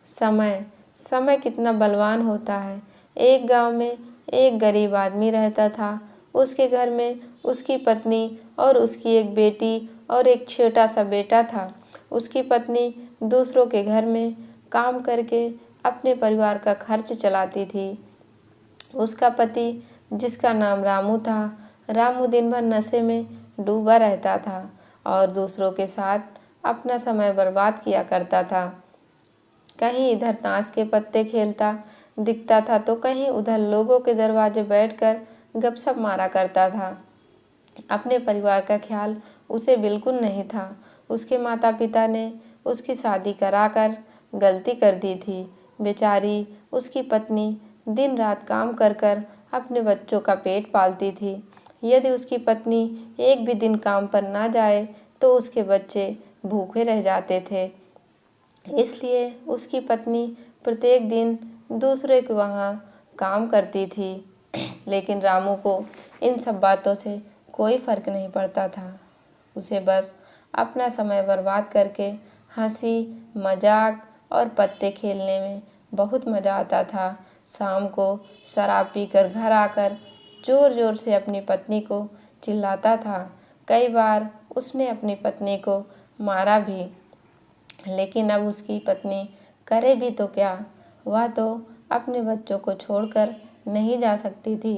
समय समय कितना बलवान होता है। एक गांव में एक गरीब आदमी रहता था। उसके घर में उसकी पत्नी और उसकी एक बेटी और एक छोटा सा बेटा था। उसकी पत्नी दूसरों के घर में काम करके अपने परिवार का खर्च चलाती थी। उसका पति, जिसका नाम रामू था, रामू दिन भर नशे में डूबा रहता था और दूसरों के साथ अपना समय बर्बाद किया करता था। कहीं इधर ताश के पत्ते खेलता दिखता था तो कहीं उधर लोगों के दरवाजे बैठकर गपशप मारा करता था। अपने परिवार का ख्याल उसे बिल्कुल नहीं था। उसके माता पिता ने उसकी शादी कराकर गलती कर दी थी। बेचारी उसकी पत्नी दिन रात काम कर कर अपने बच्चों का पेट पालती थी। यदि उसकी पत्नी एक भी दिन काम पर ना जाए तो उसके बच्चे भूखे रह जाते थे। इसलिए उसकी पत्नी प्रत्येक दिन दूसरे के वहाँ काम करती थी। लेकिन रामू को इन सब बातों से कोई फर्क नहीं पड़ता था। उसे बस अपना समय बर्बाद करके हंसी मजाक और पत्ते खेलने में बहुत मज़ा आता था। शाम को शराब पीकर घर आकर ज़ोर ज़ोर से अपनी पत्नी को चिल्लाता था। कई बार उसने अपनी पत्नी को मारा भी। लेकिन अब उसकी पत्नी करे भी तो क्या, वह तो अपने बच्चों को छोड़कर नहीं जा सकती थी।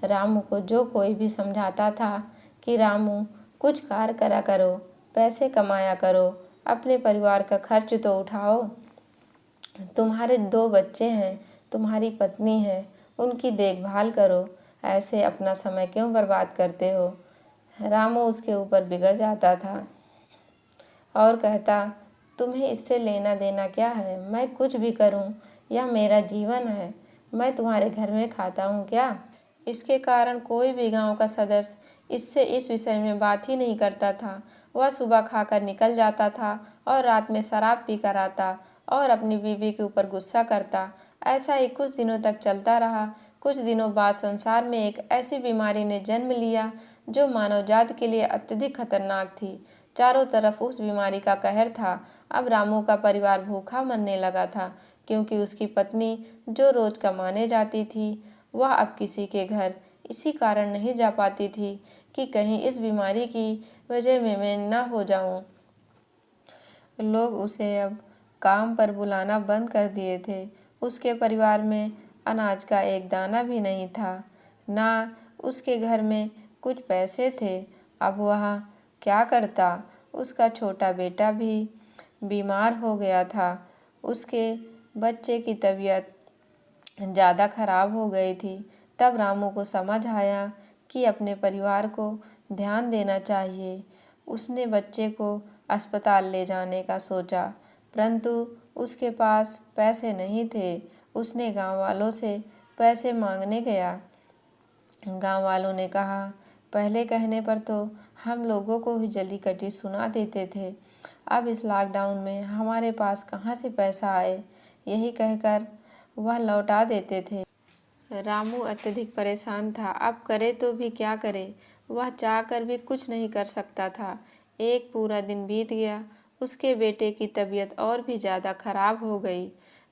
रामू को जो कोई भी समझाता था कि रामू कुछ कार्य करा करो, पैसे कमाया करो, अपने परिवार का खर्च तो उठाओ, तुम्हारे 2 बच्चे हैं, तुम्हारी पत्नी है, उनकी देखभाल करो, ऐसे अपना समय क्यों बर्बाद करते हो। रामू उसके ऊपर बिगड़ जाता था और कहता, तुम्हें इससे लेना देना क्या है, मैं कुछ भी करूं, यह मेरा जीवन है, मैं तुम्हारे घर में खाता हूं क्या। इसके कारण कोई भी गांव का सदस्य इससे इस विषय में बात ही नहीं करता था। वह सुबह खाकर निकल जाता था और रात में शराब पीकर आता और अपनी बीवी के ऊपर गुस्सा करता। ऐसा ही कुछ दिनों तक चलता रहा। कुछ दिनों बाद संसार में एक ऐसी बीमारी ने जन्म लिया जो मानव जाति के लिए अत्यधिक खतरनाक थी। चारों तरफ उस बीमारी का कहर था। अब रामू का परिवार भूखा मरने लगा था, क्योंकि उसकी पत्नी जो रोज कमाने जाती थी, वह अब किसी के घर इसी कारण नहीं जा पाती थी कि कहीं इस बीमारी की वजह में मैं न हो जाऊं। लोग उसे अब काम पर बुलाना बंद कर दिए थे। उसके परिवार में अनाज का एक दाना भी नहीं था, ना उसके घर में कुछ पैसे थे। अब वह क्या करता। उसका छोटा बेटा भी बीमार हो गया था। उसके बच्चे की तबीयत ज़्यादा खराब हो गई थी। तब रामू को समझ आया कि अपने परिवार को ध्यान देना चाहिए। उसने बच्चे को अस्पताल ले जाने का सोचा, परंतु उसके पास पैसे नहीं थे। उसने गांव वालों से पैसे मांगने गया। गांव वालों ने कहा, पहले कहने पर तो हम लोगों को ही जली कटी सुना देते थे, अब इस लॉकडाउन में हमारे पास कहाँ से पैसा आए, यही कहकर वह लौटा देते थे। रामू अत्यधिक परेशान था। अब करे तो भी क्या करे, वह चाहकर भी कुछ नहीं कर सकता था। एक पूरा दिन बीत गया। उसके बेटे की तबीयत और भी ज़्यादा खराब हो गई।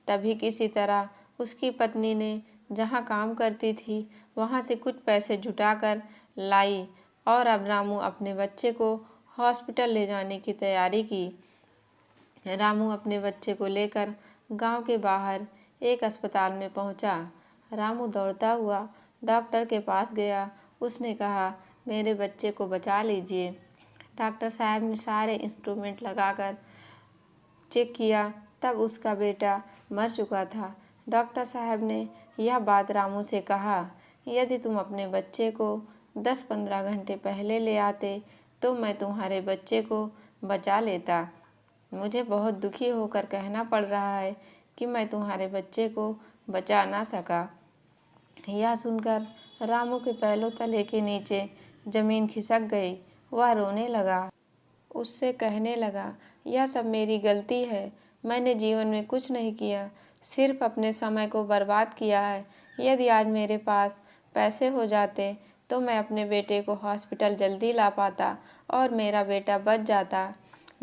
तभी किसी तरह उसकी पत्नी ने जहाँ काम करती थी वहाँ से कुछ पैसे जुटाकर लाई और अब रामू अपने बच्चे को हॉस्पिटल ले जाने की तैयारी की। रामू अपने बच्चे को लेकर गांव के बाहर एक अस्पताल में पहुंचा। रामू दौड़ता हुआ डॉक्टर के पास गया। उसने कहा, मेरे बच्चे को बचा लीजिए। डॉक्टर साहब ने सारे इंस्ट्रूमेंट लगाकर चेक किया, तब उसका बेटा मर चुका था। डॉक्टर साहब ने यह बात रामू से कहा, यदि तुम अपने बच्चे को 10-15 घंटे पहले ले आते तो मैं तुम्हारे बच्चे को बचा लेता। मुझे बहुत दुखी होकर कहना पड़ रहा है कि मैं तुम्हारे बच्चे को बचा ना सका। यह सुनकर रामू के पैरों तले के नीचे जमीन खिसक गई। वह रोने लगा। उससे कहने लगा, यह सब मेरी गलती है, मैंने जीवन में कुछ नहीं किया, सिर्फ अपने समय को बर्बाद किया है। यदि आज मेरे पास पैसे हो जाते तो मैं अपने बेटे को हॉस्पिटल जल्दी ला पाता और मेरा बेटा बच जाता।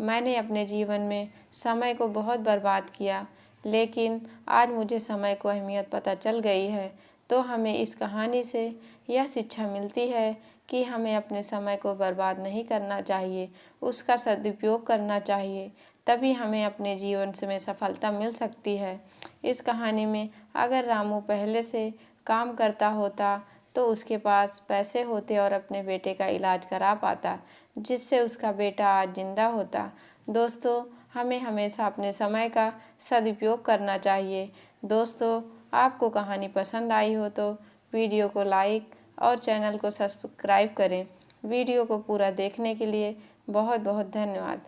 मैंने अपने जीवन में समय को बहुत बर्बाद किया। लेकिन आज मुझे समय को अहमियत पता चल गई है। तो हमें इस कहानी से यह शिक्षा मिलती है कि हमें अपने समय को बर्बाद नहीं करना चाहिए, उसका सदुपयोग करना चाहिए, तभी हमें अपने जीवन में सफलता मिल सकती है। इस कहानी में अगर रामू पहले से काम करता होता तो उसके पास पैसे होते और अपने बेटे का इलाज करा पाता, जिससे उसका बेटा आज जिंदा होता। दोस्तों, हमें हमेशा अपने समय का सदुपयोग करना चाहिए। दोस्तों, आपको कहानी पसंद आई हो तो वीडियो को लाइक और चैनल को सब्सक्राइब करें। वीडियो को पूरा देखने के लिए बहुत बहुत धन्यवाद।